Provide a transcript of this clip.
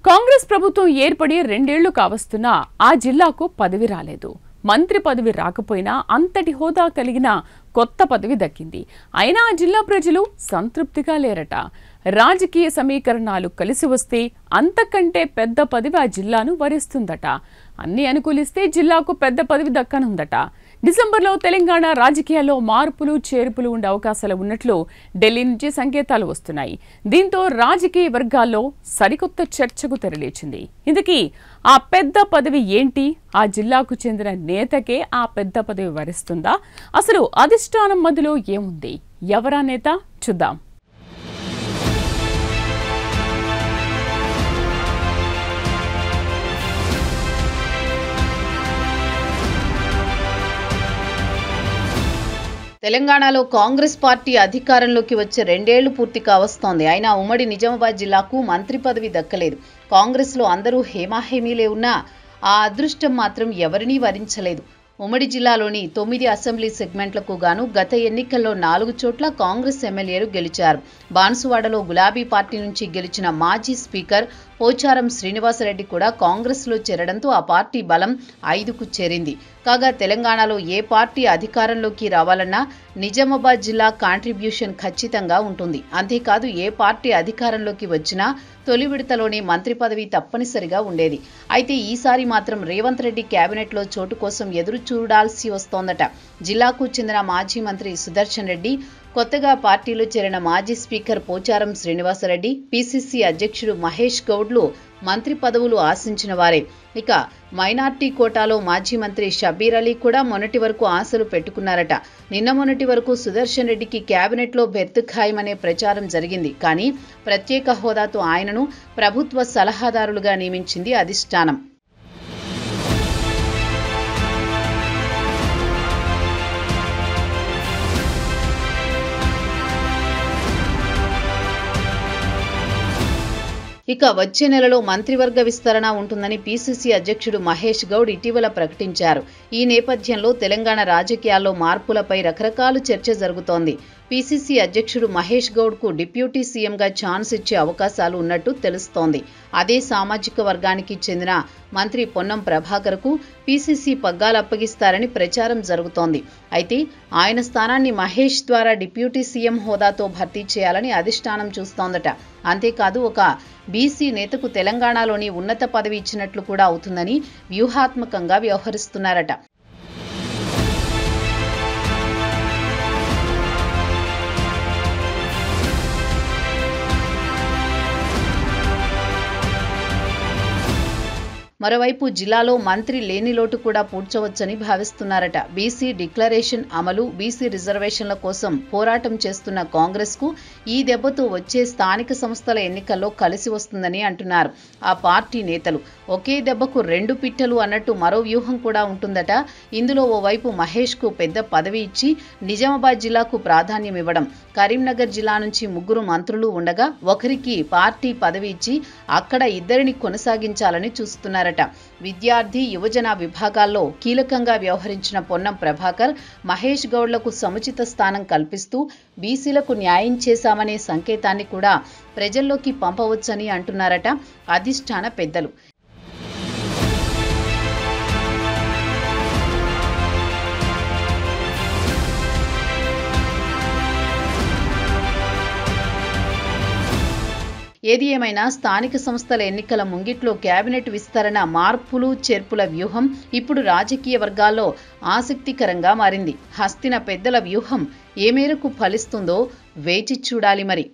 కాంగ్రెస్ ప్రభుత్వం ఏర్పడి 2 ఏళ్లు కావస్తున్నా ఆ జిల్లాకు పదవి రాలేదు. మంత్రి పదవి రాకపోయినా అంతటి హోదా కలిగిన కొత్త పదవి దక్కింది. అయినా ఆ జిల్లా ప్రజలు సంతృప్తిగా లేరట. రాజకీయ సమీకరణాలు కలిసి వస్తే అంతకంటే పెద్ద పదవి ఆ జిల్లాను వరిస్తుందట. అన్ని అనుకూలిస్తే జిల్లాకు పెద్ద పదవి దక్కనుందట. డిసెంబర్లో తెలంగాణ రాజకీయాల్లో మార్పులు చేర్పులు ఉండే అవకాశాలు ఉన్నట్లు ఢిల్లీ నుంచి సంకేతాలు వస్తున్నాయి. దీంతో రాజకీయ వర్గాల్లో సరికొత్త చర్చకు తెరలేచింది. ఇందుకీ ఆ పెద్ద పదవి ఏంటి? ఆ జిల్లాకు చెందిన నేతకే ఆ పెద్ద పదవి వరిస్తుందా? అసలు అధిష్టానం మధ్యలో ఏముంది? ఎవరా నేత? చూద్దాం. తెలంగాణలో కాంగ్రెస్ పార్టీ అధికారంలోకి వచ్చే 2 ఏళ్లు పూర్తి కావస్తోంది. అయినా ఉమ్మడి నిజామాబాద్ జిల్లాకు మంత్రి పదవి దక్కలేదు. కాంగ్రెస్లో అందరూ హేమాహేమీలే ఉన్నా ఆ అదృష్టం మాత్రం ఎవరినీ వరించలేదు. ఉమ్మడి జిల్లాలోని 9 అసెంబ్లీ సెగ్మెంట్లకు గాను గత ఎన్నికల్లో 4 చోట్ల కాంగ్రెస్ ఎమ్మెల్యేలు గెలిచారు. బాన్సువాడలో గులాబీ పార్టీ నుంచి గెలిచిన మాజీ స్పీకర్ పోచారం శ్రీనివాసరెడ్డి కూడా కాంగ్రెస్లో చేరడంతో ఆ పార్టీ బలం 5కు చేరింది. కాగా తెలంగాణలో ఏ పార్టీ అధికారంలోకి రావాలన్నా నిజామాబాద్ జిల్లా కాంట్రిబ్యూషన్ ఖచ్చితంగా ఉంటుంది. అంతేకాదు ఏ పార్టీ అధికారంలోకి వచ్చినా తొలి విడతలోనే మంత్రి పదవి తప్పనిసరిగా ఉండేది. అయితే ఈసారి మాత్రం రేవంత్ రెడ్డి కేబినెట్లో చోటు కోసం ఎదురు చూడాల్సి వస్తోందట. జిల్లాకు చెందిన మాజీ మంత్రి సుదర్శన్ రెడ్డి, కొత్తగా పార్టీలో చేరిన మాజీ స్పీకర్ పోచారం శ్రీనివాసరెడ్డి, పీసీసీ అధ్యక్షుడు మహేష్ గౌడ్లు మంత్రి పదవులు ఆశించిన వారే. ఇక మైనార్టీ కోటాలో మాజీ మంత్రి షబ్బీర్ అలీ కూడా మొన్నటి వరకు ఆశలు పెట్టుకున్నారట. నిన్న మొన్నటి వరకు సుదర్శన్ రెడ్డికి కేబినెట్లో బెర్త్ ఖాయమనే ప్రచారం జరిగింది. కానీ ప్రత్యేక హోదాతో ఆయనను ప్రభుత్వ సలహాదారులుగా నియమించింది అధిష్టానం. ఇక వచ్చే నెలలో మంత్రివర్గ విస్తరణ ఉంటుందని పీసీసీ అధ్యక్షుడు మహేష్ గౌడ్ ఇటీవల ప్రకటించారు. ఈ నేపథ్యంలో తెలంగాణ రాజకీయాల్లో మార్పులపై రకరకాల చర్చ జరుగుతోంది. పీసీసీ అధ్యక్షుడు మహేష్ గౌడ్కు డిప్యూటీ సీఎంగా ఛాన్స్ ఇచ్చే అవకాశాలు ఉన్నట్టు తెలుస్తోంది. అదే సామాజిక వర్గానికి చెందిన మంత్రి పొన్నం ప్రభాకర్కు పీసీసీ పగ్గాలు అప్పగిస్తారని ప్రచారం జరుగుతోంది. అయితే ఆయన స్థానాన్ని మహేష్ ద్వారా డిప్యూటీ సీఎం హోదాతో భర్తీ చేయాలని అధిష్టానం చూస్తోందట. అంతేకాదు ఒక బీసీ నేతకు తెలంగాణలోని ఉన్నత పదవి ఇచ్చినట్లు కూడా అవుతుందని వ్యూహాత్మకంగా వ్యవహరిస్తున్నారట. మరోవైపు జిల్లాలో మంత్రి లేని లోటు కూడా పూడ్చవచ్చని భావిస్తున్నారట. బీసీ డిక్లరేషన్ అమలు, బీసీ రిజర్వేషన్ల కోసం పోరాటం చేస్తున్న కాంగ్రెస్కు ఈ దెబ్బతో వచ్చే స్థానిక సంస్థల ఎన్నికల్లో కలిసి వస్తుందని అంటున్నారు ఆ పార్టీ నేతలు. ఒకే దెబ్బకు 2 పిట్టలు అన్నట్టు మరో వ్యూహం కూడా ఉంటుందట. ఇందులో ఓవైపు మహేష్కు పెద్ద పదవి ఇచ్చి నిజామాబాద్ జిల్లాకు ప్రాధాన్యం ఇవ్వడం, కరీంనగర్ జిల్లా నుంచి 3 మంత్రులు ఉండగా ఒకరికి పార్టీ పదవి ఇచ్చి అక్కడ 2ని కొనసాగించాలని చూస్తున్నారు. విద్యార్థి, యువజన విభాగాల్లో కీలకంగా వ్యవహరించిన పొన్నం ప్రభాకర్, మహేష్ గౌడ్లకు సముచిత స్థానం కల్పిస్తూ బీసీలకు న్యాయం చేశామనే సంకేతాన్ని కూడా ప్రజల్లోకి పంపవచ్చని అంటున్నారట అధిష్టాన పెద్దలు. ఏది ఏమైనా స్థానిక సంస్థల ఎన్నికల ముంగిట్లో కేబినెట్ విస్తరణ, మార్పులు చేర్పుల వ్యూహం ఇప్పుడు రాజకీయ వర్గాల్లో ఆసక్తికరంగా మారింది. హస్తిన పెద్దల వ్యూహం ఏ మేరకు ఫలిస్తుందో వేచి చూడాలి మరి.